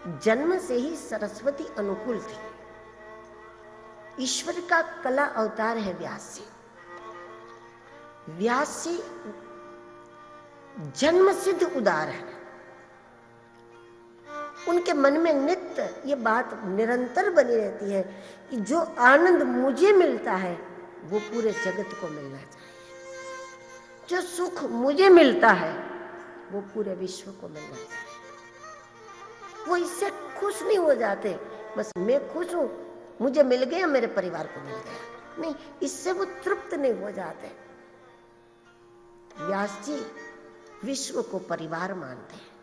जन्म से ही सरस्वती अनुकूल थी। ईश्वर का कला अवतार है व्यास जी। व्यास जी जन्म सिद्ध उदार है। उनके मन में नित्य ये बात निरंतर बनी रहती है कि जो आनंद मुझे मिलता है वो पूरे जगत को मिलना चाहिए। जो सुख मुझे मिलता है वो पूरे विश्व को मिलना चाहिए। वो इससे खुश नहीं हो जाते बस मैं खुश हूं, मुझे मिल गया, मेरे परिवार को मिल गया, नहीं, इससे वो तृप्त नहीं हो जाते। व्यास जी विश्व को परिवार मानते हैं।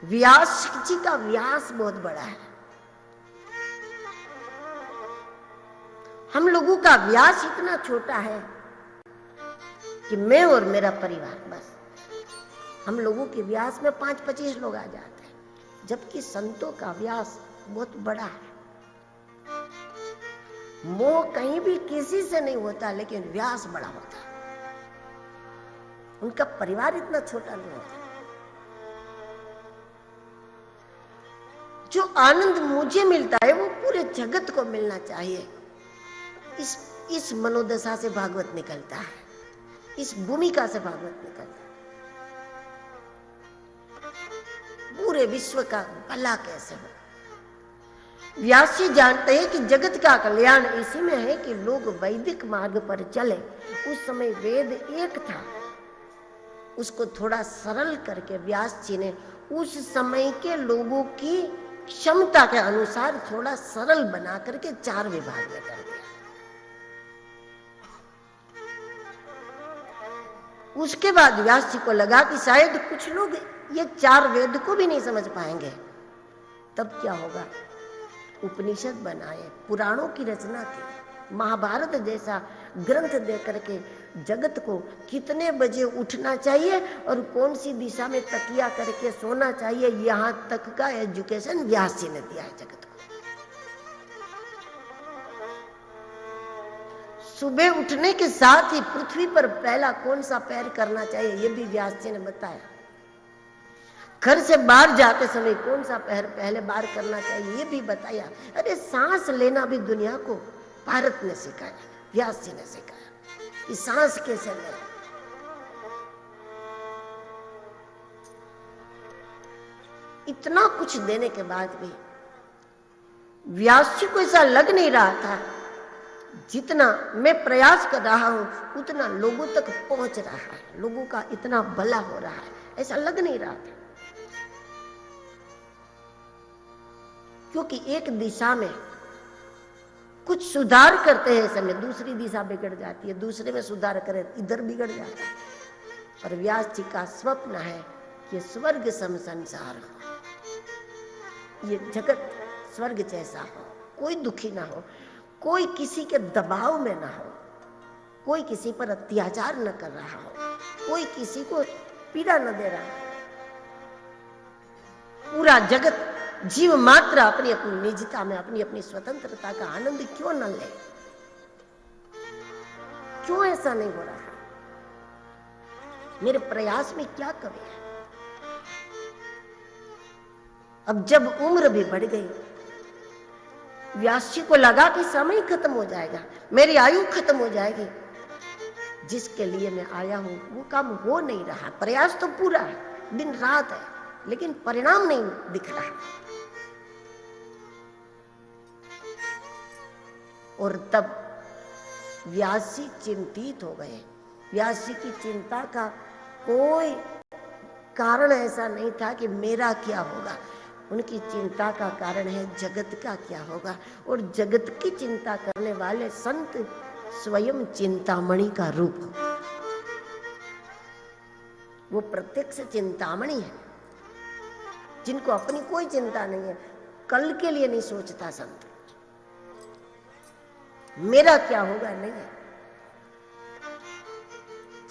व्यास जी का व्यास बहुत बड़ा है। हम लोगों का व्यास इतना छोटा है कि मैं और मेरा परिवार, बस हम लोगों के व्यास में 5-25 लोग आ जाते हैं, जबकि संतों का व्यास बहुत बड़ा है। मोह कहीं भी किसी से नहीं होता, लेकिन व्यास बड़ा होता है। उनका परिवार इतना छोटा नहीं होता। जो आनंद मुझे मिलता है वो पूरे जगत को मिलना चाहिए। इस मनोदशा से भागवत निकलता है, इस भूमिका से भागवत निकलता है। पूरे विश्व का भला कैसे हो। व्यास जी जानते हैं कि जगत का कल्याण इसी में है कि लोग वैदिक मार्ग पर चले। उस समय वेद एक था, उसको थोड़ा सरल करके व्यास जी ने उस समय के लोगों की क्षमता के अनुसार थोड़ा सरल बना करके 4 विभाग में कर दिया। उसके बाद व्यास जी को लगा कि शायद कुछ लोग ये 4 वेद को भी नहीं समझ पाएंगे। तब क्या होगा, उपनिषद बनाए, पुराणों की रचना की, महाभारत जैसा ग्रंथ दे करके जगत को कितने बजे उठना चाहिए और कौन सी दिशा में तकिया करके सोना चाहिए, यहां तक का एजुकेशन व्यास जी ने दिया है जगत को। सुबह उठने के साथ ही पृथ्वी पर पहला कौन सा पैर करना चाहिए ये भी व्यास जी ने बताया। घर से बाहर जाते समय कौन सा पैर पहले बार करना चाहिए ये भी बताया। अरे सांस लेना भी दुनिया को भारत ने सिखाया, व्यास जी ने सिखाया कि सांस कैसे लेना। इतना कुछ देने के बाद भी व्यास जी को ऐसा लग नहीं रहा था जितना मैं प्रयास कर रहा हूं उतना लोगों तक पहुंच रहा है, लोगों का इतना भला हो रहा है, ऐसा लग नहीं रहा था। क्योंकि एक दिशा में कुछ सुधार करते हैं समय दूसरी दिशा बिगड़ जाती है, दूसरे में सुधार करें इधर बिगड़ जाता है। और व्यास जी का स्वप्न है कि स्वर्ग सम संसार हो, ये जगत स्वर्ग जैसा हो, कोई दुखी ना हो, कोई किसी के दबाव में ना हो, कोई किसी पर अत्याचार न कर रहा हो, कोई किसी को पीड़ा न दे रहा हो। पूरा जगत जीव मात्र अपनी अपनी निजता में अपनी अपनी स्वतंत्रता का आनंद क्यों न ले, क्यों ऐसा नहीं हो रहा? मेरे प्रयास में क्या कमी है? अब जब उम्र भी बढ़ गई, व्यास जी को लगा कि समय खत्म हो जाएगा, मेरी आयु खत्म हो जाएगी, जिसके लिए मैं आया हूं वो काम हो नहीं रहा। प्रयास तो पूरा है, दिन रात है, लेकिन परिणाम नहीं दिख रहा। और तब व्यास जी चिंतित हो गए। व्यास जी की चिंता का कोई कारण ऐसा नहीं था कि मेरा क्या होगा, उनकी चिंता का कारण है जगत का क्या होगा। और जगत की चिंता करने वाले संत स्वयं चिंतामणि का रूप हो, वो प्रत्यक्ष चिंतामणि है, जिनको अपनी कोई चिंता नहीं है, कल के लिए नहीं सोचता संत, मेरा क्या होगा नहीं है,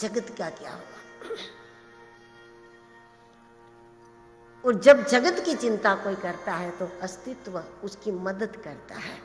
जगत का क्या होगा। और जब जगत की चिंता कोई करता है तो अस्तित्व उसकी मदद करता है।